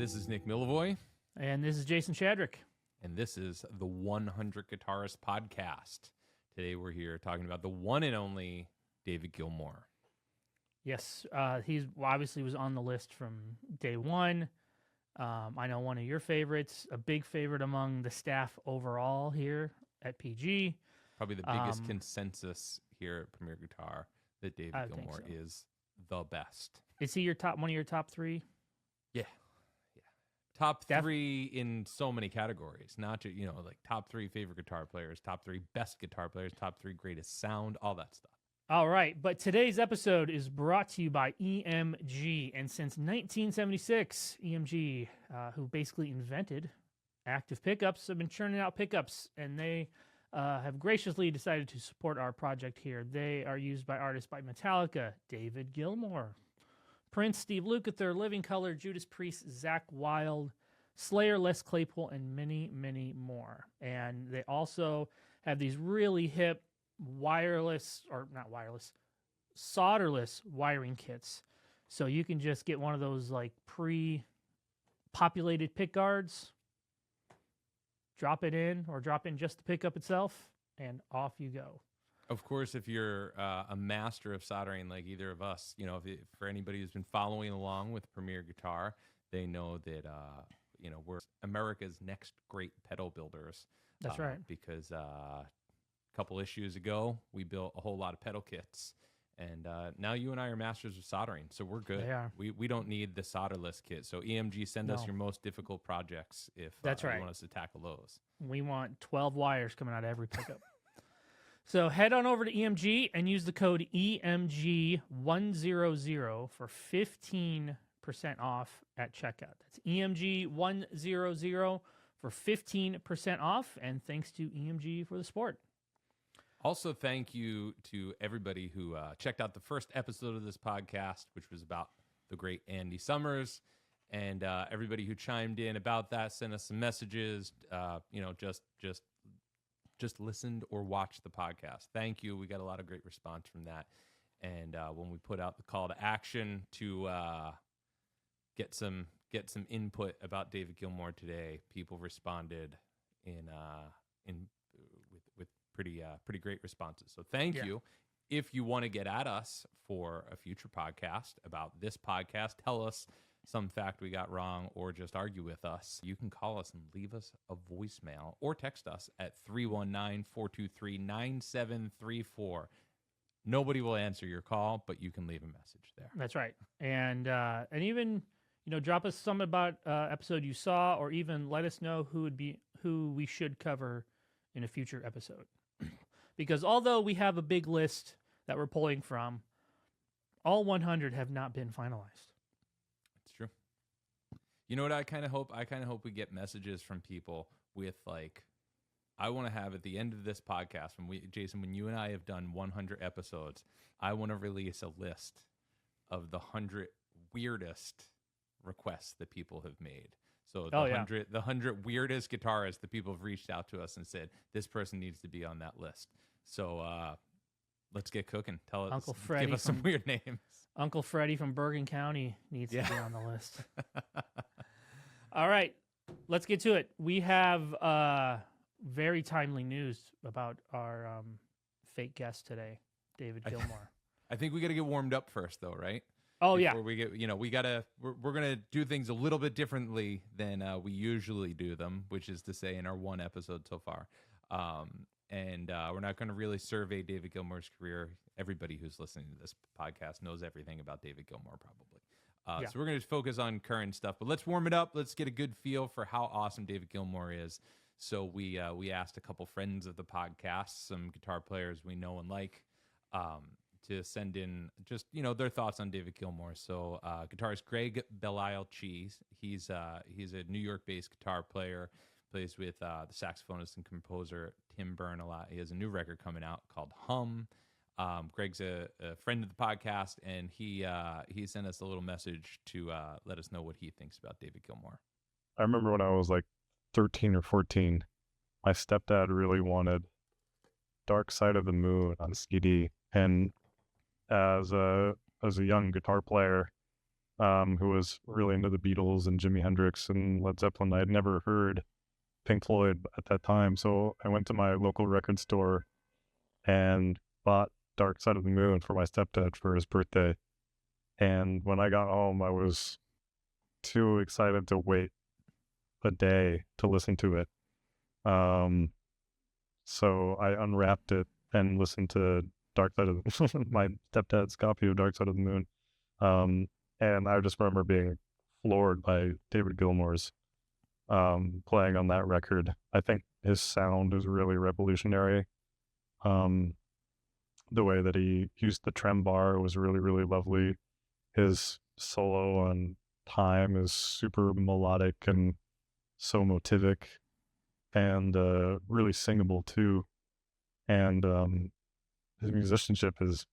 This is Nick Millevoi. And this is Jason Shadrick. And this is the 100 Guitarist Podcast. Today we're here talking about the one and only David Gilmour. Yes, he obviously was on the list from day one. I know one of your favorites, a big favorite among the staff overall here at PG. Probably the biggest consensus here at Premier Guitar that David Gilmour is the best. Is he one of your top three? Yeah. Top three in so many categories, not just, like top three favorite guitar players, top three best guitar players, top three greatest sound, all that stuff. All right, but today's episode is brought to you by EMG. And since 1976, EMG, who basically invented active pickups, have been churning out pickups, and they have graciously decided to support our project here. They are used by artists by Metallica, David Gilmour, Prince, Steve Lukather, Living Colour, Judas Priest, Zakk Wylde, Slayer, Les Claypool, and many, many more. And they also have these really hip solderless wiring kits. So you can just get one of those like pre-populated pick guards, drop it in, or drop in just the pickup itself, and off you go. Of course, if you're a master of soldering like either of us, for anybody who's been following along with Premier Guitar, they know that, we're America's next great pedal builders. That's right. Because a couple issues ago, we built a whole lot of pedal kits. And now you and I are masters of soldering, so we're good. They are. We don't need the solderless kit. So EMG, send us your most difficult projects if That's right. you want us to tackle those. We want 12 wires coming out of every pickup. So head on over to EMG and use the code EMG100 for 15% off at checkout. That's EMG100 for 15% off, and thanks to EMG for the support. Also, thank you to everybody who checked out the first episode of this podcast, which was about the great Andy Summers, and everybody who chimed in about that, sent us some messages, just listened or watched the podcast. Thank you. We got a lot of great response from that. And when we put out the call to action to get some input about David Gilmour today, people responded with pretty great responses. So thank you. If you want to get at us for a future podcast about this podcast, tell us some fact we got wrong, or just argue with us, you can call us and leave us a voicemail or text us at 319-423-9734. Nobody will answer your call, but you can leave a message there. That's right. And even, drop us some about episode you saw, or even let us know who we should cover in a future episode. Because although we have a big list that we're pulling from, all 100 have not been finalized. True. You know what I kind of hope? I kind of hope we get messages from people with I want to have at the end of this podcast, when you and I have done 100 episodes, I want to release a list of the 100 weirdest requests that people have made. So the 100 weirdest guitarists that people have reached out to us and said, this person needs to be on that list. So let's get cooking. Tell us, give us some weird names. Uncle Freddie from Bergen County needs to be on the list. All right, let's get to it. We have very timely news about our fake guest today, David Gilmour. I think we got to get warmed up first, though, right? Oh, Before we get, we're going to do things a little bit differently than we usually do them, which is to say in our one episode so far. And we're not going to really survey David Gilmour's career. Everybody who's listening to this podcast knows everything about David Gilmour, probably. So we're going to focus on current stuff. But let's warm it up. Let's get a good feel for how awesome David Gilmour is. So we asked a couple friends of the podcast, some guitar players we know and like, to send in just, their thoughts on David Gilmour. So guitarist Greg Belisle-Cheese, he's a New York-based guitar player, plays with the saxophonist and composer Tim Byrne a lot. He has a new record coming out called Hum. Greg's a friend of the podcast, and he sent us a little message to let us know what he thinks about David Gilmour. I remember when I was like 13 or 14, my stepdad really wanted Dark Side of the Moon on CD, and as a young guitar player, who was really into the Beatles and Jimi Hendrix and Led Zeppelin. I had never heard Pink Floyd at that time, so I went to my local record store and bought Dark Side of the Moon for my stepdad for his birthday. And when I got home, I was too excited to wait a day to listen to it. So I unwrapped it and listened to Dark Side of the my stepdad's copy of Dark Side of the Moon. And I just remember being floored by David Gilmour's playing on that record. I think his sound is really revolutionary. The way that he used the trem bar was really, really lovely. His solo on Time is super melodic and so motivic and really singable too. And his musicianship is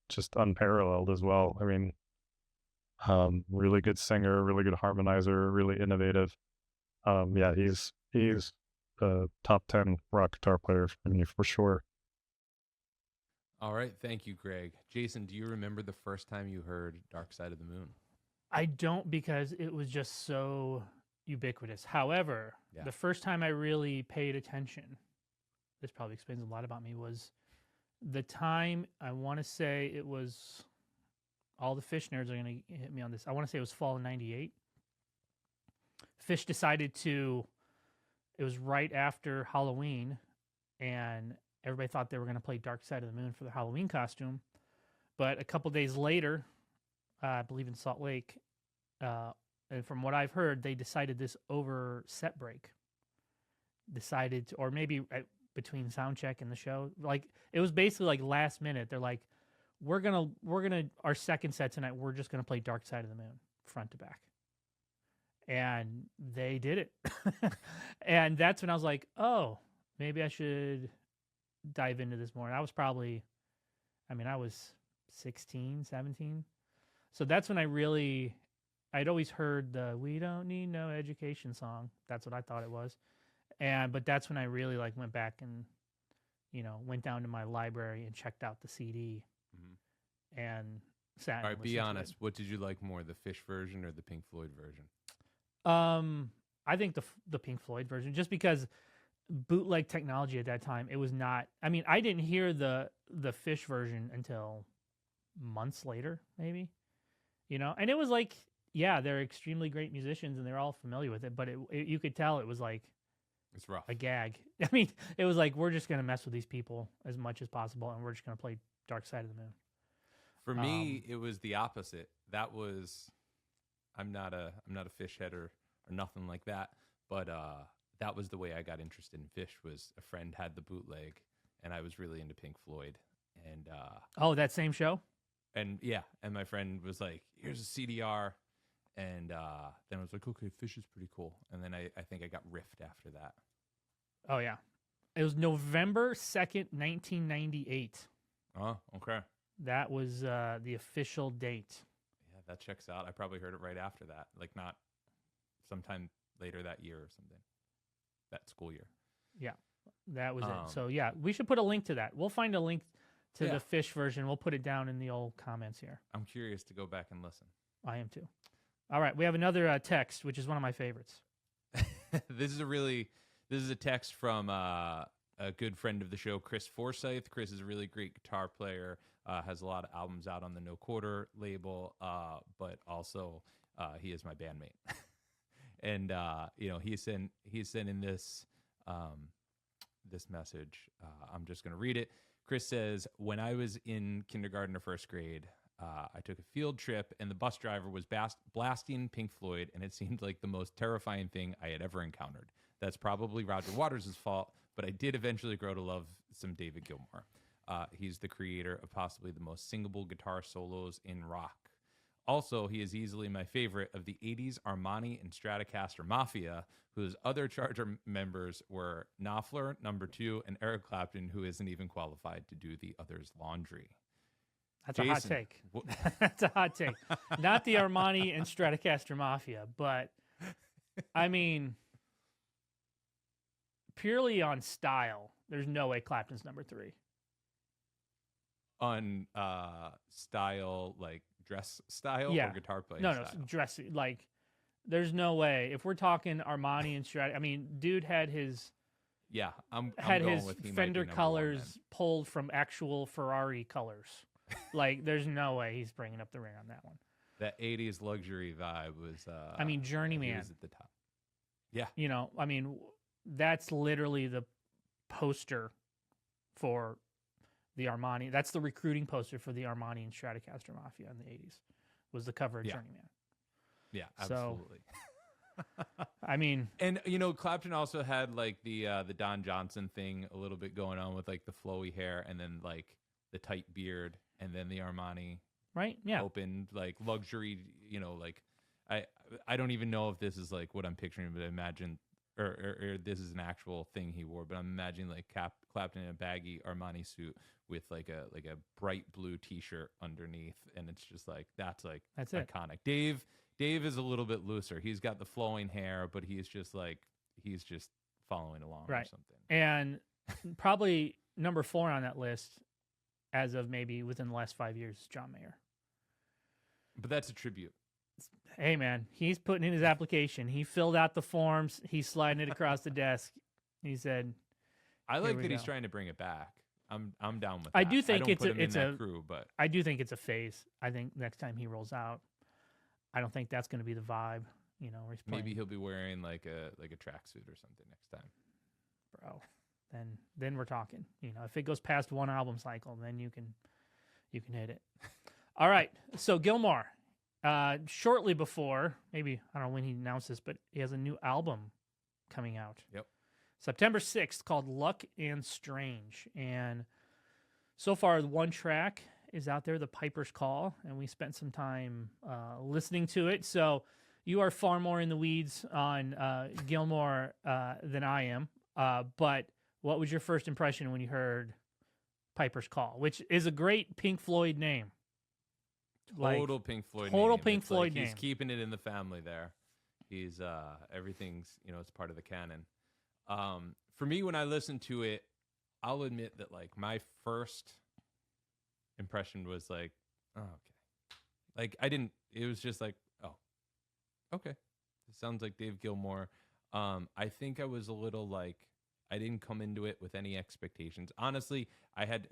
just unparalleled as well. I mean, really good singer, really good harmonizer, really innovative. Yeah, he's a top 10 rock guitar player for me for sure. All right, thank you, Greg. Jason, do you remember the first time you heard Dark Side of the Moon? I don't, because it was just so ubiquitous. However, the first time I really paid attention, this probably explains a lot about me, was the time, I want to say it was, all the Fish nerds are going to hit me on this. I want to say it was fall of 98. Fish decided to, it was right after Halloween, and everybody thought they were going to play Dark Side of the Moon for the Halloween costume. But a couple days later, I believe in Salt Lake, and from what I've heard, they decided this over set break. Decided to, or maybe between sound check and the show, like it was basically like last minute. They're like, we're gonna our second set tonight, we're just gonna play Dark Side of the Moon front to back. And they did it. And that's when I was like, oh, maybe I should dive into this more. And I was probably, I was 16, 17. So that's when I'd always heard the "We Don't Need No Education" song. That's what I thought it was. But that's when I really went back and, went down to my library and checked out the CD and sat. All right, be honest. What did you like more, the Fish version or the Pink Floyd version? I think the Pink Floyd version, just because bootleg technology at that time, it was not. I didn't hear the Fish version until months later, maybe. And it was like, yeah, they're extremely great musicians and they're all familiar with it, but you could tell it was like, it's rough. A gag. It was like, we're just going to mess with these people as much as possible, and we're just going to play Dark Side of the Moon. For me, it was the opposite. That was, I'm not a Fish head or nothing like that, but that was the way I got interested in Fish. Was a friend had the bootleg, and I was really into Pink Floyd. And that same show? And yeah, and my friend was like, here's a CDR. And then I was like, okay, Fish is pretty cool. And then I think I got riffed after that. Oh, yeah. It was November 2nd, 1998. Oh, okay. That was the official date. Yeah, that checks out. I probably heard it right after that. Like not sometime later that year or something. That school year. Yeah, that was it. So, yeah, we should put a link to that. We'll find a link to the Fish version. We'll put it down in the old comments here. I'm curious to go back and listen. I am too. All right, we have another text, which is one of my favorites. This is a text from a good friend of the show, Chris Forsyth. Chris is a really great guitar player, has a lot of albums out on the No Quarter label, but also he is my bandmate. And he's sending this this message. I'm just going to read it. Chris says, when I was in kindergarten or first grade, I took a field trip, and the bus driver was blasting Pink Floyd, and it seemed like the most terrifying thing I had ever encountered. That's probably Roger Waters' fault, but I did eventually grow to love some David Gilmour. He's the creator of possibly the most singable guitar solos in rock. Also, he is easily my favorite of the 80s Armani and Stratocaster Mafia, whose other Charger members were Knopfler, Number 2, and Eric Clapton, who isn't even qualified to do the others' laundry. That's Jason, a hot take. That's a hot take. Not the Armani and Stratocaster Mafia, but purely on style, there's no way Clapton's number 3. On style, like dress style Yeah. or guitar playing No, style? dressing. Like, there's no way. If we're talking Armani and Strat, I mean, dude had his Yeah, I'm had going his with he might be fender number one then. colors pulled from actual Ferrari colors. Like, there's no way he's bringing up the rear on that one. That 80s luxury vibe was. I mean, he Journeyman. was at the top. Yeah, You know, I mean, that's literally the poster for the Armani. That's the recruiting poster for the Armani and Stratocaster Mafia in the 80s. Was the cover of Yeah. Journeyman. yeah, So- absolutely. I mean, And Clapton also had like the Don Johnson thing a little bit going on with like the flowy hair and then like the tight beard and then the Armani right? Yeah. open like luxury. Like I don't even know if this is like what I'm picturing, but I imagine or this is an actual thing he wore. But I'm imagining like Clapton in a baggy Armani suit with like a bright blue T-shirt underneath, and it's just like that's it. iconic. Dave is a little bit looser. He's got the flowing hair, but he's just following along or Right. something. And probably number 4 on that list, as of maybe within the last 5 years, is John Mayer. But that's a tribute. Hey, man, he's putting in his application. He filled out the forms. He's sliding it across the desk. He said, I like we that he's go. trying to bring it back. I'm down with that. I do think don't it's put a- him it's in that a- crew, but I do think it's a phase. I think next time he rolls out, I don't think that's going to be the vibe. Where he's playing, maybe he'll be wearing like a tracksuit or something next time. bro. Then we're talking. If it goes past one album cycle, then you can hit it. All right. So Gilmour, shortly before, maybe I don't know when he announced this, but he has a new album coming out. Yep. September 6th, called Luck and Strange. And so far, one track is out there, The Piper's Call, and we spent some time listening to it. So you are far more in the weeds on Gilmour than I am. But what was your first impression when you heard Piper's Call, which is a great Pink Floyd name? Total Pink Floyd. total name. Pink It's like Floyd He's name. keeping it in the family there. He's everything's it's part of the canon. For me, when I listen to it, I'll admit that like my first impression was like, oh, okay. Like I didn't. It was just like, oh, okay. It sounds like Dave Gilmour. I think I was a little like I didn't come into it with any expectations. Honestly, I had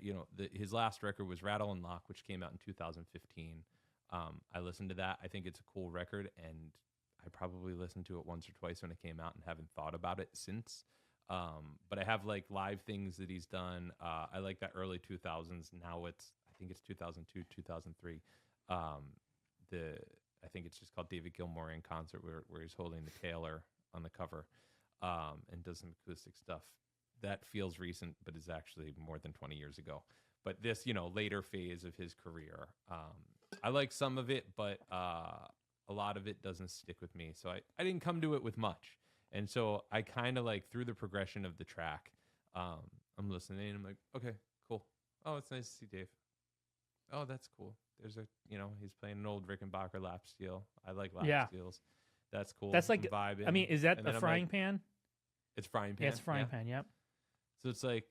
his last record was Rattle and Lock, which came out in 2015. I listened to that. I think it's a cool record, and I probably listened to it once or twice when it came out and haven't thought about it since. But I have like live things that he's done. I like that early 2000s. Now I think it's 2002, 2003. I think it's just called David Gilmour in Concert, where he's holding the Taylor on the cover, and does some acoustic stuff. That feels recent, but is actually more than 20 years ago. But this, later phase of his career, I like some of it, but a lot of it doesn't stick with me. So I didn't come to it with much. And so I kind of like through the progression of the track, I'm listening and I'm like, okay, cool. Oh, it's nice to see Dave. Oh, that's cool. There's he's playing an old Rickenbacker lap steel. I like lap steels. That's cool. That's like, I'm vibing. I mean, is that And a then I'm frying like, pan? It's frying pan. Yeah, it's a frying pan. Yep. So it's like,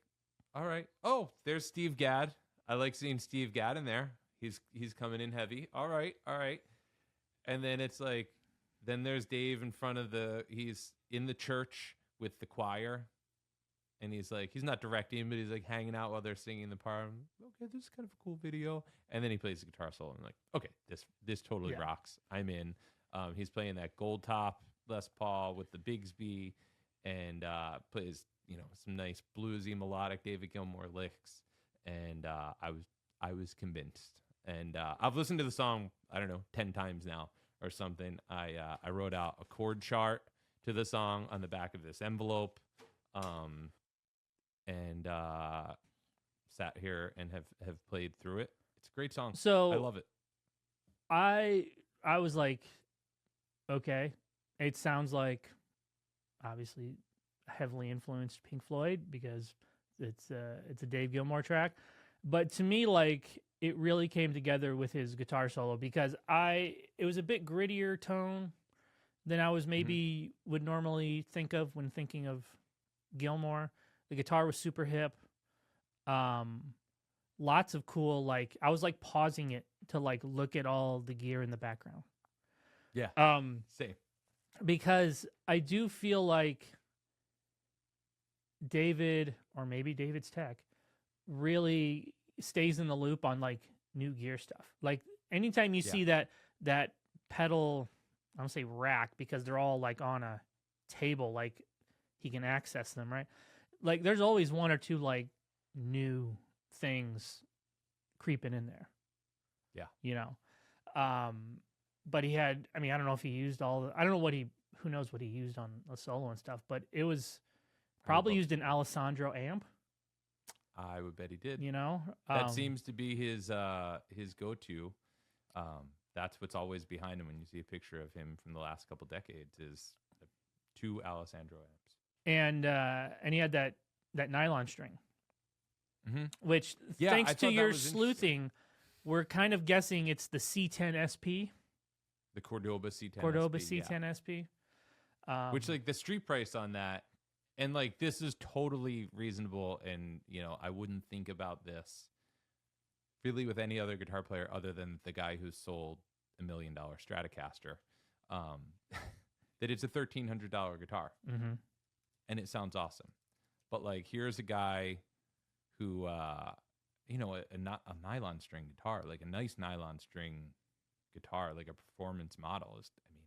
all right. Oh, there's Steve Gadd. I like seeing Steve Gadd in there. He's coming in heavy. All right. And then it's like, then there's Dave in front of he's in the church with the choir. And he's like, he's not directing, but he's like hanging out while they're singing the part. I'm like, okay, this is kind of a cool video. And then he plays the guitar solo. I'm like, okay, this totally rocks. I'm in. He's playing that gold top Les Paul with the Bigsby, and plays some nice bluesy melodic David Gilmour licks. And I was convinced. And I've listened to the song, I don't know, 10 times now or something. I wrote out a chord chart to the song on the back of this envelope. And sat here and have played through it. It's a great song. So I love it. I was like, okay, it sounds like obviously heavily influenced Pink Floyd because it's a Dave Gilmour track, but to me, like, it really came together with his guitar solo because it was a bit grittier tone than I was maybe would normally think of when thinking of Gilmour. The guitar was super hip. lots of cool, like, I was like pausing it to like look at all the gear in the background. Yeah. Same. Because I do feel like David, or maybe David's Tech, really stays in the loop on like new gear stuff. Like anytime you see that pedal, I don't say rack because they're all like on a table, like he can access them, right? Like there's always one or two like new things creeping in there. Yeah. You know. But he had, I mean, I don't know if he used I don't know who knows what he used on the solo and stuff, but it was probably used an Alessandro amp. I would bet he did. You know, that seems to be his go-to. That's what's always behind him when you see a picture of him from the last couple decades is 2 Alessandro amps. And he had that nylon string, which Yeah, thanks I to thought your that was sleuthing, we're kind of guessing it's the C10 SP, the Cordoba C10 Cordoba SP, C10 SP, which like the street price on that, and like this is totally reasonable, and you know I wouldn't think about this really with any other guitar player other than the guy who sold $1 million Stratocaster, that it's a $1,300 guitar, and it sounds awesome. But like here's a guy who you know, a nylon string guitar, like a nice nylon string guitar, like a performance model is, I mean,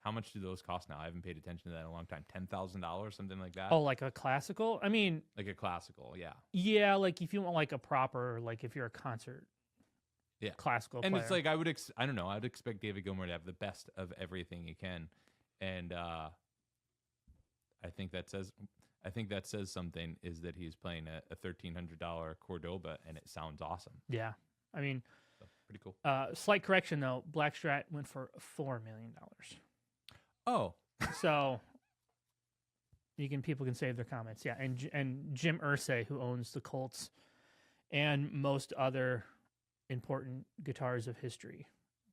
how much do those cost now? I haven't paid attention to that in a long time. $10,000, something like that. Oh, like a classical? I mean, like a classical, yeah. Yeah, like if you want like a proper, like if you're a concert, classical and player. it's like I don't know, I'd expect David Gilmour to have the best of everything he can, and I think that says something, is that he's playing a $1,300 Cordoba and it sounds awesome. Yeah, I mean, so, pretty cool. Slight correction though, Black Strat went for $4 million. Oh, so people can save their comments. Yeah, and Jim Irsay, who owns the Colts and most other important guitars of history,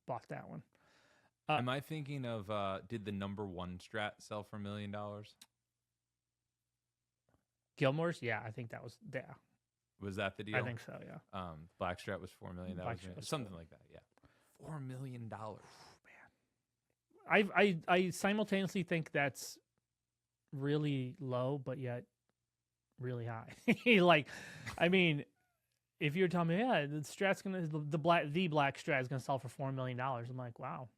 bought that one. Am I thinking of did the number 1 Strat sell for $1 million? Gilmour's? Yeah, I think that was Was that the deal? I think so, yeah. Black Strat was $4 million. Something like that, yeah. $4 million. Man. I simultaneously think that's really low, but yet really high. Like, I mean, if you're telling me, yeah, the Strat's gonna the Black Strat is gonna sell for $4 million, I'm like, wow.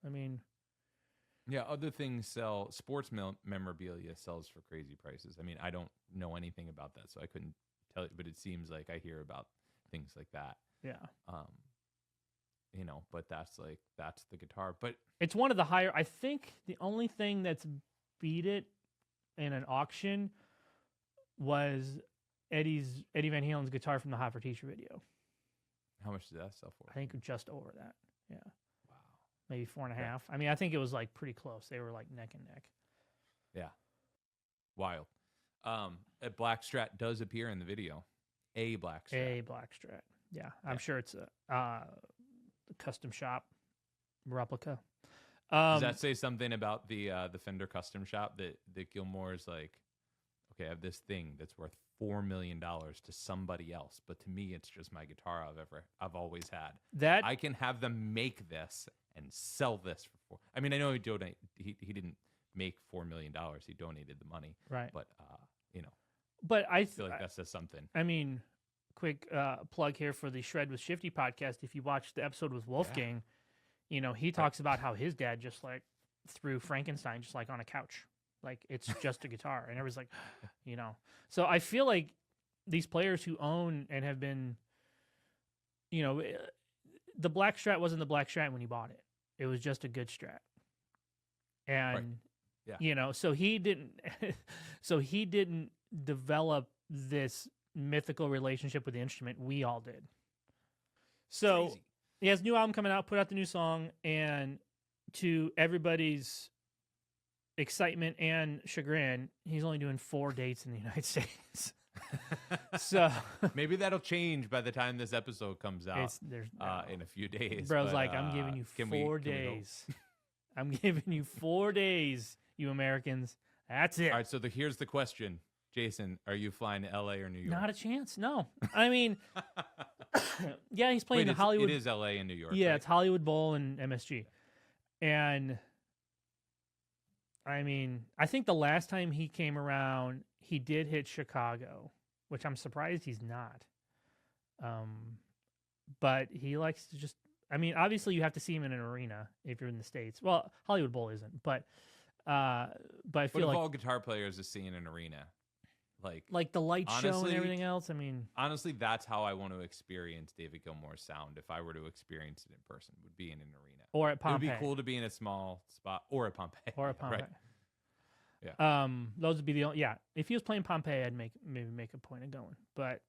I mean, yeah, other things sell. Sports memorabilia sells for crazy prices. I mean, I don't know anything about that, so I couldn't tell you, but it seems like I hear about things like that. Yeah. You know, but that's the guitar. But it's one of the higher. I think the only thing that's beat it in an auction was Eddie Van Halen's guitar from the Hot for Teacher video. How much did that sell for? I think just over that. Yeah. Wow. Maybe 4.5. Yeah. I mean, I think it was like pretty close. They were like neck and neck. Yeah. Wild. A Black Strat does appear in the video. A Black Strat. A Black Strat. Yeah. I'm sure it's a custom shop replica. Does that say something about the Fender custom shop that Gilmour's like, okay, I have this thing that's worth $4 million to somebody else, but to me, it's just my guitar I've always had. That I can have them make this and sell this for $4. I mean, I know he didn't make $4 million. He donated the money, right? But you know, but I feel like that says something. I mean, quick plug here for the Shred with Shifty podcast. If you watch the episode with Wolfgang, you know, he talks about how his dad just like threw Frankenstein just like on a couch. Like it's just a guitar. And everybody's like, you know. So I feel like these players who own and have been, you know, the Black Strat wasn't the Black Strat when he bought it. It was just a good Strat. And, you know, so he didn't develop this mythical relationship with the instrument. We all did. So he has a new album coming out, put out the new song, and to everybody's excitement and chagrin, he's only doing 4 dates in the United States. So maybe that'll change by the time this episode comes out in a few days. Bro's like, I'm giving you 4 days. I'm giving you 4 days, you Americans. That's it. All right, so here's the question. Jason, are you flying to LA or New York? Not a chance. No. I mean, Yeah, he's playing Wait, the Hollywood. It is L.A. and New York. Yeah, right? it's Hollywood Bowl and MSG. And I mean, I think the last time he came around, he did hit Chicago, which I'm surprised he's not. But he likes to just. I mean, obviously you have to see him in an arena if you're in the States. Well, Hollywood Bowl isn't, but I But feel if like all guitar players are seeing an arena, like the light show and honestly- everything else. I mean, honestly, that's how I want to experience David Gilmour's sound. If I were to experience it in person, would be in an arena. or at It would Pompeii. be cool to be in a small spot or at Pompeii. Or at Pompeii. Right. Yeah. Those would be the only, yeah. If he was playing Pompeii, I'd maybe make a point of going. But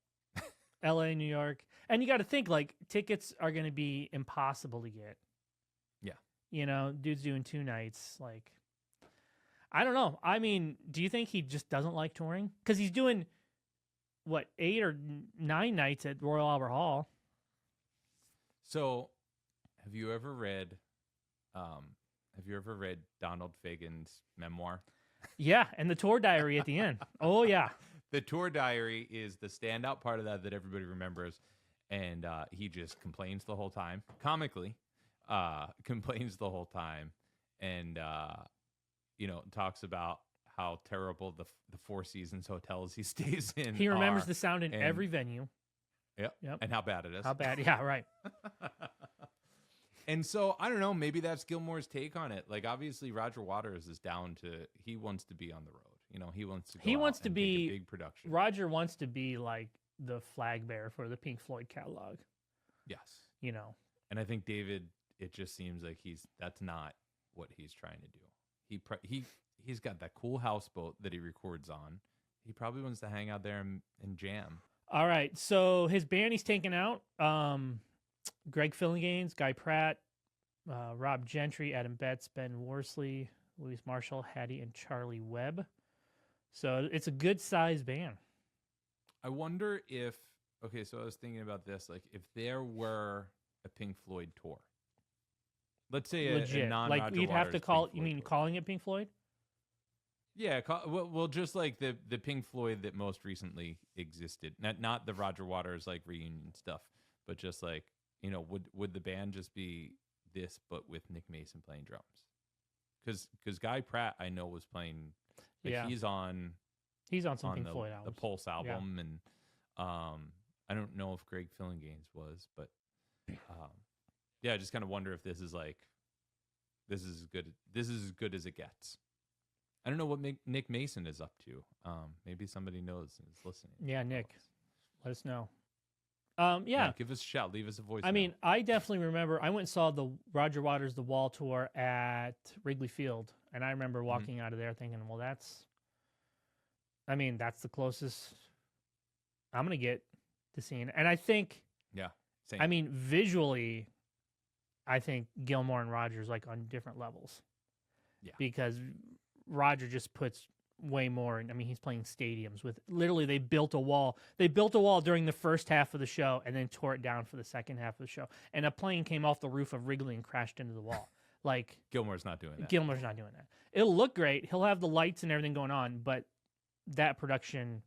L.A., New York, and you got to think like tickets are going to be impossible to get. Yeah. You know, dude's doing 2 nights. Like, I don't know. I mean, do you think he just doesn't like touring? Because he's doing what 8 or 9 nights at Royal Albert Hall. So, have you ever read Donald Fagen's memoir? Yeah, and the tour diary at the end. Oh yeah. The tour diary is the standout part of that everybody remembers, and he just complains the whole time, comically, complains the whole time, and talks about how terrible the Four Seasons hotels he stays in. He remembers are, the sound in and- every venue. Yep. Yep. And how bad it is. How bad? Yeah, right. And so I don't know. Maybe that's Gilmour's take on it. Like obviously Roger Waters is down to. He wants to be on the road. You know, he wants to. Go He out wants to and be- take a big production. Roger wants to be like the flag bearer for the Pink Floyd catalog. Yes. You know, And I think David. It just seems like that's not what he's trying to do. He's got that cool houseboat that he records on. He probably wants to hang out there and jam. all right. So his band he's taken out: Greg Fillinganes, Guy Pratt, Rob Gentry, Adam Betts, Ben Worsley, Louise Marshall, Hattie, and Charlie Webb. So it's a good sized band. I wonder if. Okay, so I was thinking about this. Like, if there were a Pink Floyd tour, let's say a Legit. non-Roger Like you'd have to Waters call. Pink You Floyd mean tour. calling it Pink Floyd? Yeah, well, just like the Pink Floyd that most recently existed, not the Roger Waters like reunion stuff, but just like would the band just be this, but with Nick Mason playing drums? Because Guy Pratt I know was playing, like, Yeah. he's on Some Pink the, Floyd the albums. Pulse album, and I don't know if Greg Fillinganes was, but yeah, I just kind of wonder if this is as good as it gets. I don't know what Nick Mason is up to. Maybe somebody knows and is listening. Yeah, Nick, let us know. Yeah, give us a shout. Leave us a voice. I mean, I definitely remember. I went and saw the Roger Waters The Wall tour at Wrigley Field, and I remember walking out of there thinking, "Well, that's the closest I'm gonna get to seeing." And I think, yeah. Same. I mean, visually, I think Gilmour and Rogers like on different levels. Yeah. Because Roger just puts way more. I mean, he's playing stadiums with literally they built a wall. They built a wall during the first half of the show and then tore it down for the second half of the show. And a plane came off the roof of Wrigley and crashed into the wall. Like Gilmour's not doing that. Gilmour's not doing that. It'll look great. He'll have the lights and everything going on, but that production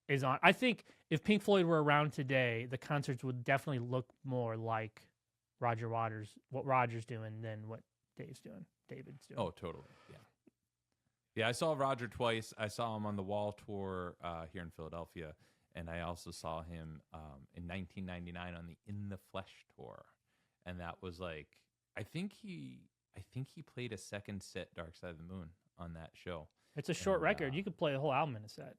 is on. I think if Pink Floyd were around today, the concerts would definitely look more like Roger Waters, what Roger's doing, than what David's doing. Oh, totally. Yeah. Yeah, I saw Roger twice. I saw him on the Wall tour here in Philadelphia, and I also saw him in 1999 on the In the Flesh tour, and that was like I think he played a second set Dark Side of the Moon on that show. It's a short And, record. You could play a whole album in a set.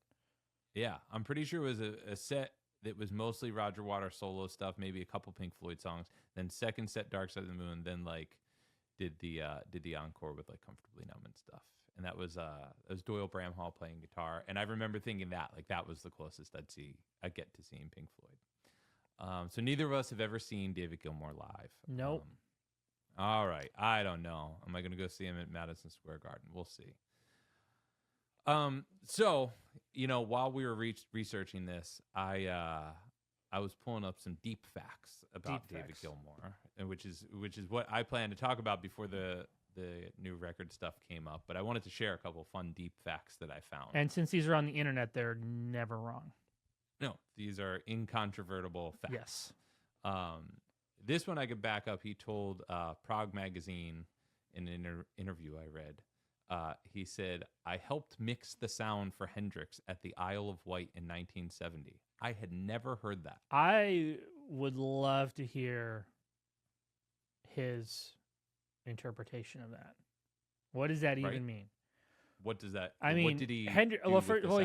Yeah, I'm pretty sure it was a set that was mostly Roger Waters solo stuff, maybe a couple Pink Floyd songs. Then second set Dark Side of the Moon, then like did the encore with like Comfortably Numb and stuff. And that was Doyle Bramhall playing guitar. And I remember thinking that was the closest I'd get to seeing Pink Floyd. So neither of us have ever seen David Gilmour live. Nope. All right. I don't know. Am I going to go see him at Madison Square Garden? We'll see. So, while we were researching this, I was pulling up some deep facts about David Gilmour, and which is what I plan to talk about before the new record stuff came up. But I wanted to share a couple fun deep facts that I found. And since these are on the internet, they're never wrong. No, these are incontrovertible facts. Yes. This one I could back up. He told Prague Magazine in an interview I read, he said, I helped mix the sound for Hendrix at the Isle of Wight in 1970. I had never heard that. I would love to hear his interpretation of that. What does that even mean? What does that? I mean, what did he?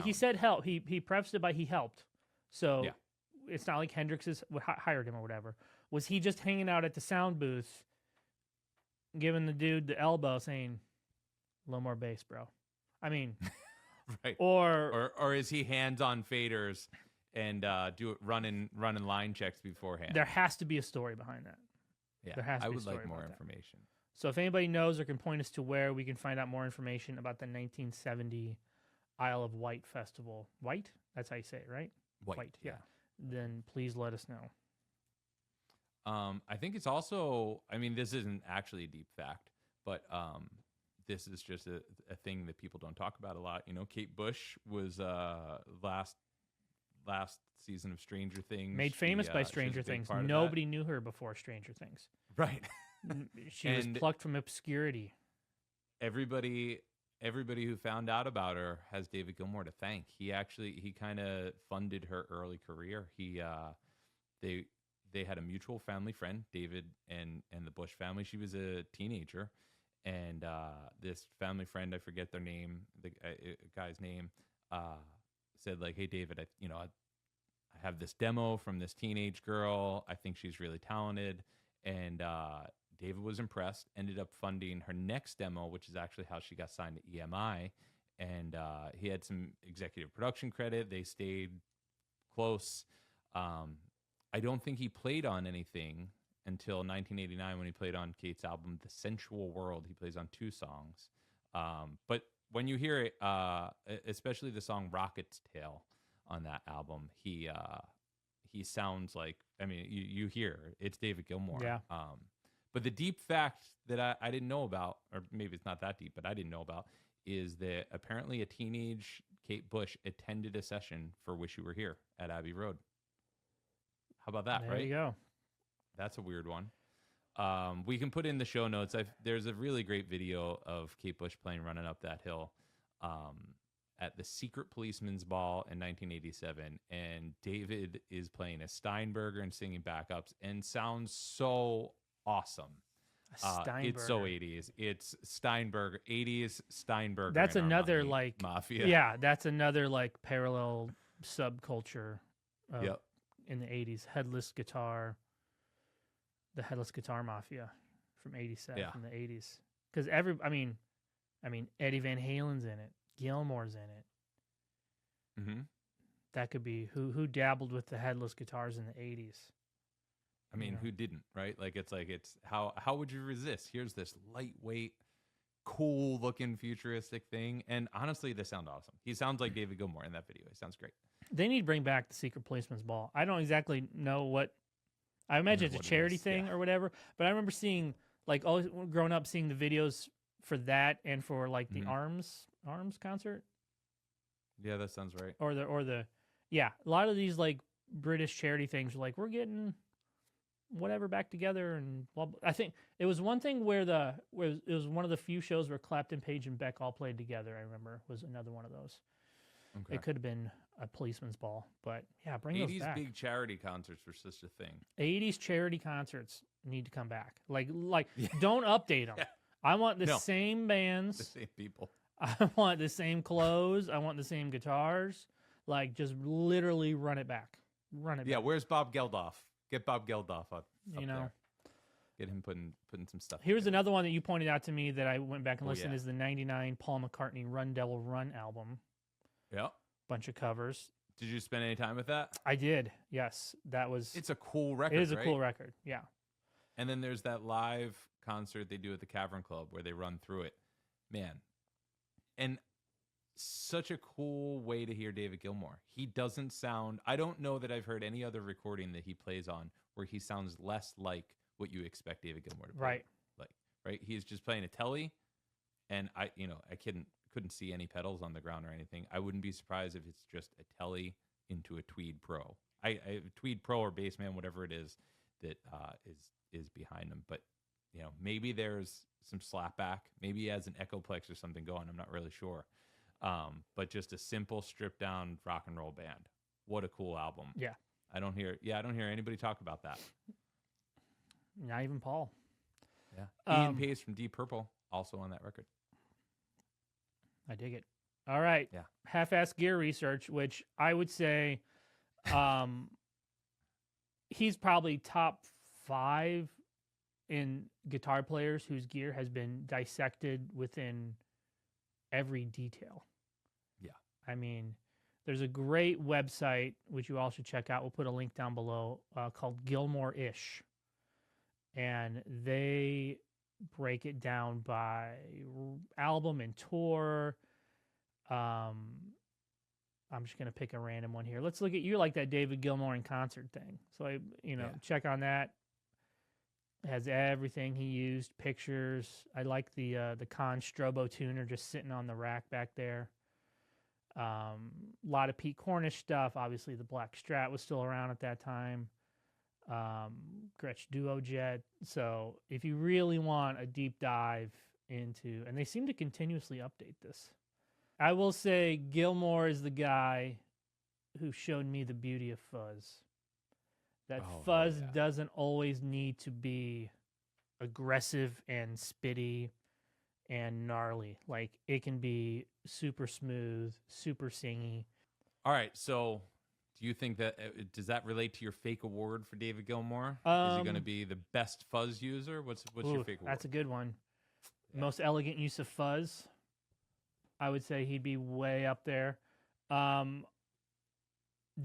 He said help. He prefaced it by he helped. So Yeah. it's not like Hendrix hired him or whatever. Was he just hanging out at the sound booth, giving the dude the elbow, saying, "A little more bass, bro"? I mean, right. Or is he hands on faders and running line checks beforehand? there has to be a story behind that. Yeah, there has to I be a would story like more about that. information. So if anybody knows or can point us to where we can find out more information about the 1970 Isle of Wight Festival, Wight? That's how you say it, right? Wight, yeah. Then please let us know. I think it's also, I mean, this isn't actually a deep fact, but this is just a thing that people don't talk about a lot. You know, Kate Bush was last season of Stranger Things. Made famous by she's a Stranger big Things. part of that. Nobody knew her before Stranger Things. Right. She was plucked from obscurity. Everybody who found out about her has David Gilmour to thank. He kind of funded her early career. They had a mutual family friend, David and the Bush family. She was a teenager, and this family friend, I forget their name, the guy's name, said like, "Hey David, I have this demo from this teenage girl. I think she's really talented." And David was impressed, ended up funding her next demo, which is actually how she got signed to EMI. And he had some executive production credit. They stayed close. I don't think he played on anything until 1989 when he played on Kate's album, The Sensual World. He plays on 2 songs. But when you hear it, especially the song Rocket's Tail on that album, he sounds like, I mean, you hear it's David Gilmour. Yeah. But the deep fact that I didn't know about, or maybe it's not that deep, but I didn't know about, is that apparently a teenage Kate Bush attended a session for Wish You Were Here at Abbey Road. How about that, There right? you go. That's a weird one. We can put in the show notes. There's a really great video of Kate Bush playing Running Up That Hill at the Secret Policeman's Ball in 1987. And David is playing a Steinberger and singing backups and sounds so awesome. It's so 80s. It's Steinberger, 80s Steinberger. That's and another Armani like Mafia. Yeah, that's another like parallel subculture Yep. in the 80s. The Headless Guitar Mafia from 87 Yeah. from the 80s. Cuz I mean Eddie Van Halen's in it. Gilmour's in it. Mm-hmm. That could be who dabbled with the headless guitars in the 80s. I mean, who didn't, right? It's how would you resist? Here's this lightweight, cool looking futuristic thing. And honestly, they sound awesome. He sounds like David Gilmour in that video. He sounds great. They need to bring back the Secret Policeman's Ball. I don't exactly know what, I imagine it's a charity thing or whatever, but I remember seeing, like, always growing up, seeing the videos for that and for like the Arms concert. Yeah, that sounds right. Or the a lot of these like British charity things are like, we're getting whatever back together and blah, blah. I think it was one thing where it was one of the few shows where Clapton, Page, and Beck all played together. I remember was another one of those. Okay. It could have been a policeman's ball, but yeah, bring those 80s back. big charity concerts were such a thing. 80s charity concerts need to come back. Like don't update them. Yeah. I want the same bands. The same people. I want the same clothes. I want the same guitars. Like, just literally run it back. Run it Yeah, back. where's Bob Geldof? Get Bob Geldof up You know. there. Get him putting some stuff Here's together. another one that you pointed out to me that I went back and listened yeah. is the 99 Paul McCartney Run Devil Run album. Yeah. Bunch of covers. Did you spend any time with that? I did. Yes. That was It's a cool record, It is a right? cool record. Yeah. And then there's that live concert they do at the Cavern Club where they run through it. Man. And such a cool way to hear David Gilmour. He doesn't sound, I don't know that I've heard any other recording that he plays on where he sounds less like what you expect David Gilmour to play. Right. Right? He's just playing a telly, and I couldn't see any pedals on the ground or anything. I wouldn't be surprised if it's just a telly into a Tweed Pro. I Tweed Pro or Bassman, whatever it is that is behind him. But maybe there's some slapback. Maybe he has an Echoplex or something going. I'm not really sure. But just a simple stripped down rock and roll band. What a cool album. Yeah. I don't hear anybody talk about that. Not even Paul. Yeah. Ian Pace from Deep Purple also on that record. I dig it. All right. Yeah. Half-ass gear research, which I would say he's probably top 5 in guitar players whose gear has been dissected within every detail. Yeah. I mean, there's a great website, which you all should check out. We'll put a link down below, called Gilmour-ish. And they break it down by album and tour. I'm just going to pick a random one here. Let's look at you like that David Gilmour in concert thing. So, check on that. It has everything he used, pictures. I like the Con Strobo tuner just sitting on the rack back there. A lot of Pete Cornish stuff. Obviously, the Black Strat was still around at that time. Gretsch Duo Jet. So if you really want a deep dive into, and they seem to continuously update this. I will say Gilmour is the guy who showed me the beauty of fuzz. That fuzz doesn't always need to be aggressive and spitty and gnarly. Like, it can be super smooth, super singy. All right, so do you think that does that relate to your fake award for David Gilmour? Is he going to be the best fuzz user? What's your fake award? That's a good one. Yeah. Most elegant use of fuzz. I would say he'd be way up there.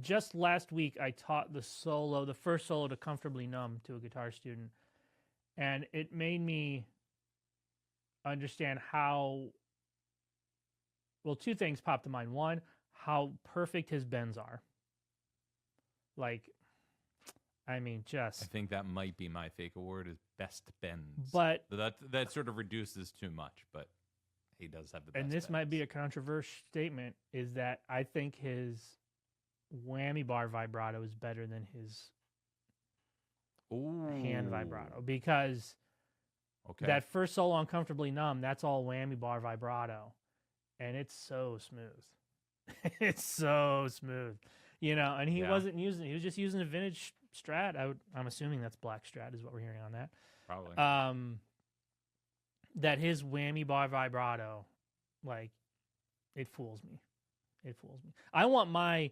Just last week, I taught the first solo to Comfortably Numb to a guitar student, and it made me understand how. Well, two things popped to mind. One, how perfect his bends are. Like, I mean, I think that might be my fake award is best bends. But that sort of reduces too much, but he does have the best. And this bends. might be a controversial statement, is that I think his whammy bar vibrato is better than his hand vibrato, because that first solo on Comfortably Numb, that's all whammy bar vibrato, and it's so smooth. It's so smooth, and he wasn't using, he was just using a vintage Strat. I'm assuming that's Black Strat is what we're hearing on that. Probably. That his whammy bar vibrato, like, it fools me. It fools me. I want my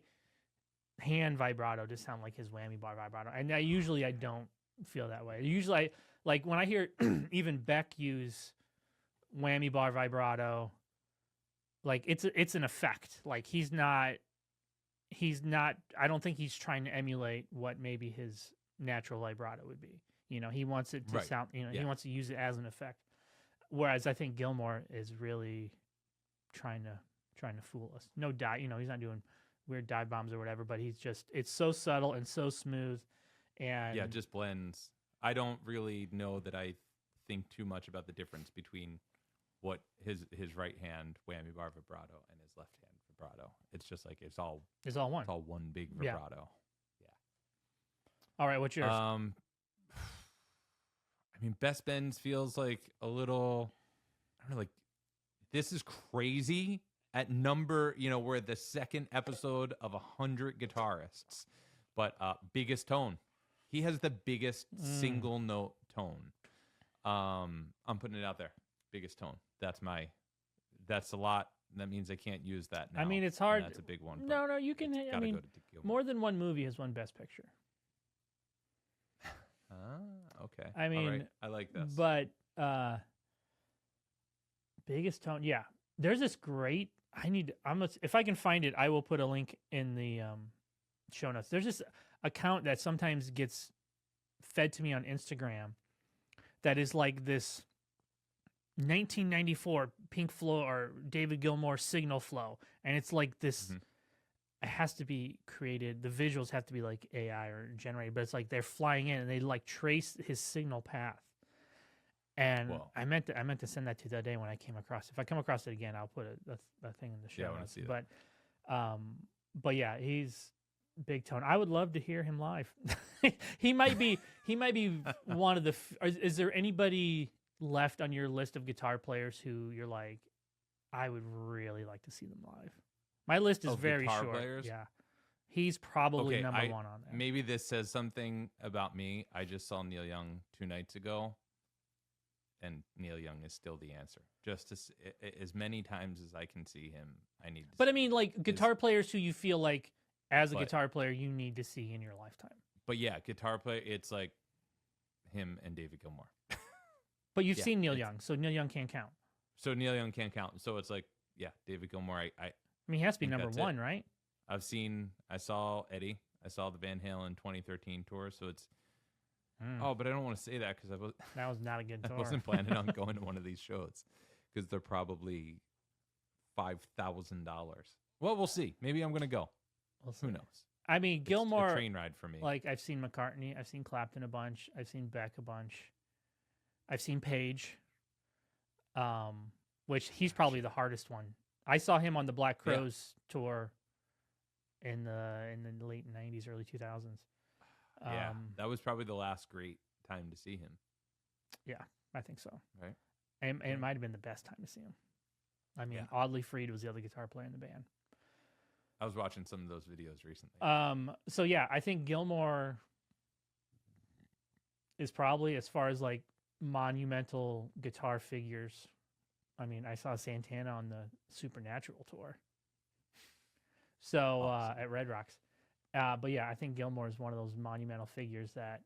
hand vibrato to sound like his whammy bar vibrato, and I don't feel that way. Usually, like when I hear even Beck use whammy bar vibrato, like it's an effect. Like he's not. I don't think he's trying to emulate what maybe his natural vibrato would be. He wants it to sound. He wants to use it as an effect. Whereas I think Gilmour is really trying to fool us. No dive, he's not doing weird dive bombs or whatever, but it's so subtle and so smooth, and it just blends. I don't really know that I think too much about the difference between what his right hand whammy bar vibrato and his left hand vibrato. It's just like it's all one. It's all one big vibrato. Yeah. All right, what's yours? I mean, best bends feels like a little, I don't know, like this is crazy at number, we're at the second episode of 100 guitarists, but biggest tone. He has the biggest single note tone. I'm putting it out there. Biggest tone. That's a lot. That means I can't use that now. I mean, it's hard. That's a big one. No, you can. I mean, more than one movie has won Best Picture. Okay. I mean, all right. I like this. But biggest tone, yeah. There's this great. If I can find it, I will put a link in the show notes. There's this account that sometimes gets fed to me on Instagram that is like this 1994 Pink Floyd or David Gilmour signal flow, and it's like this. Mm-hmm. It has to be created. The visuals have to be like AI or generated, but it's like they're flying in and they like trace his signal path. And I meant to send that to you the other day when I came across. If I come across it again, I'll put a thing in the show. Yeah, I want to see that. But yeah, Big Tone. I would love to hear him live. He might be one of the. Is there anybody left on your list of guitar players who you're like, I would really like to see them live? My list is very guitar short. players? Yeah, he's probably number one on there. Maybe this says something about me. I just saw Neil Young 2 nights ago, and Neil Young is still the answer. Just as many times as I can see him, I need to But see I mean, like guitar players who you feel like, as a guitar player, you need to see in your lifetime. But yeah, guitar player, it's like him and David Gilmour. But you've seen Neil Young, so Neil Young can't count. So Neil Young can't count. So it's like, yeah, David Gilmour. I mean, he has to be number one, right? I saw Eddie. I saw the Van Halen 2013 tour. So it's, but I don't want to say that because that was not a good tour. I wasn't planning on going to one of these shows because they're probably $5,000. Well, we'll see. Maybe I'm going to go. Who knows? I mean, Gilmour, it's a train ride for me. Like, I've seen McCartney, I've seen Clapton a bunch, I've seen Beck a bunch, I've seen Page, which he's probably the hardest one. I saw him on the Black Crowes tour in the late 90s, early 2000s. Yeah, that was probably the last great time to see him. Yeah, I think so. Right, and it might have been the best time to see him. I mean, Audley Freed was the other guitar player in the band. I was watching some of those videos recently. So yeah, I think Gilmour is probably, as far as like monumental guitar figures. I mean, I saw Santana on the Supernatural tour. So awesome. At Red Rocks. But yeah, I think Gilmour is one of those monumental figures that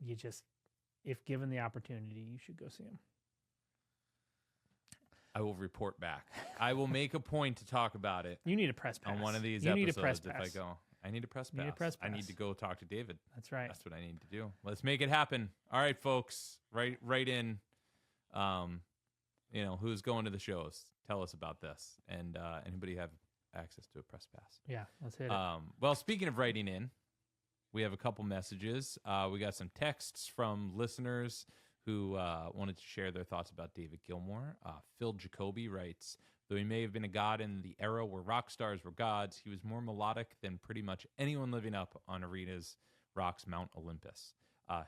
you just, if given the opportunity, you should go see him. I will report back. I will make a point to talk about it. You need a press pass on one of these you episodes. Need a press if pass. I go, I need a press pass. You need a press pass. I need to go talk to David. That's right. That's what I need to do. Let's make it happen. All right, folks. Right in. Who's going to the shows? Tell us about this. And anybody have access to a press pass? Yeah, let's hit it. Well, speaking of writing in, we have a couple messages. We got some texts from listeners who wanted to share their thoughts about David Gilmour. Phil Jacoby writes, though he may have been a god in the era where rock stars were gods, he was more melodic than pretty much anyone living up on Arenas Rock's Mount Olympus.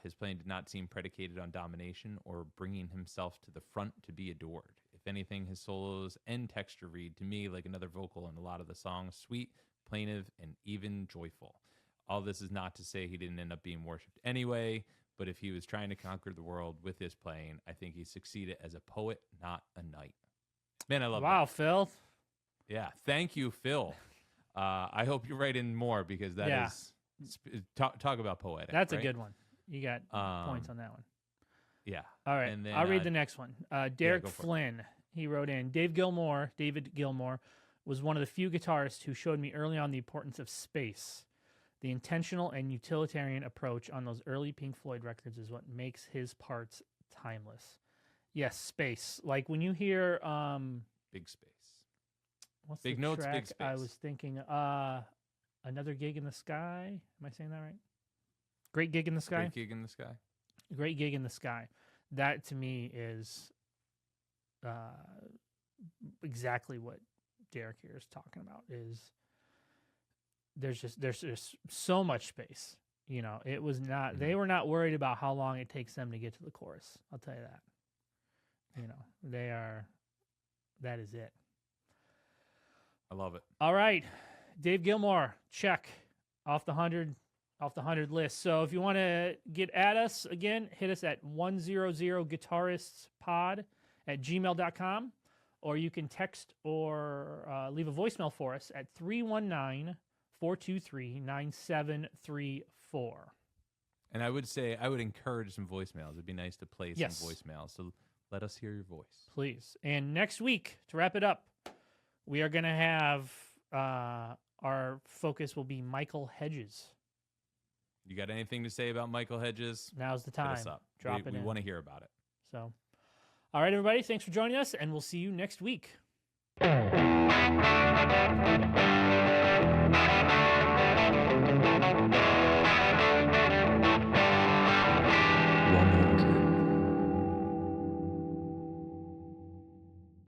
His playing did not seem predicated on domination or bringing himself to the front to be adored. If anything, his solos and texture read to me like another vocal in a lot of the songs, sweet, plaintive, and even joyful. All this is not to say he didn't end up being worshipped anyway, but if he was trying to conquer the world with his playing, I think he succeeded as a poet, not a knight. Man, I love Wow, that. Phil. Yeah, thank you, Phil. I hope you write in more because that is talk about poetic. That's right? a good one. You got points on that one. Yeah. All right. And then, I'll read the next one. Derek Flynn. He wrote in, David Gilmour was one of the few guitarists who showed me early on the importance of space. The intentional and utilitarian approach on those early Pink Floyd records is what makes his parts timeless. Yes, space. Like when you hear big space. What's big the notes, track big space. I was thinking Another Gig in the Sky. Am I saying that right? Great Gig in the Sky. Great Gig in the Sky. Great Gig in the Sky. That to me is exactly what Derek here is talking about. Is there's just so much space. You know, it was not. They were not worried about how long it takes them to get to the chorus. I'll tell you that. You know, they are. That is it. I love it. All right, Dave Gilmour, check off the 100 list. So if you want to get at us again, hit us at 100guitaristspod@gmail.com, or you can text or leave a voicemail for us at 319-423-9734. And I would encourage some voicemails. It'd be nice to play some voicemails. So let us hear your voice. Please. And next week, to wrap it up, we are going to have our focus will be Michael Hedges. You got anything to say about Michael Hedges? Now's the time. Hit us up. Drop it in. We want to hear about it. So, all right, everybody. Thanks for joining us, and we'll see you next week.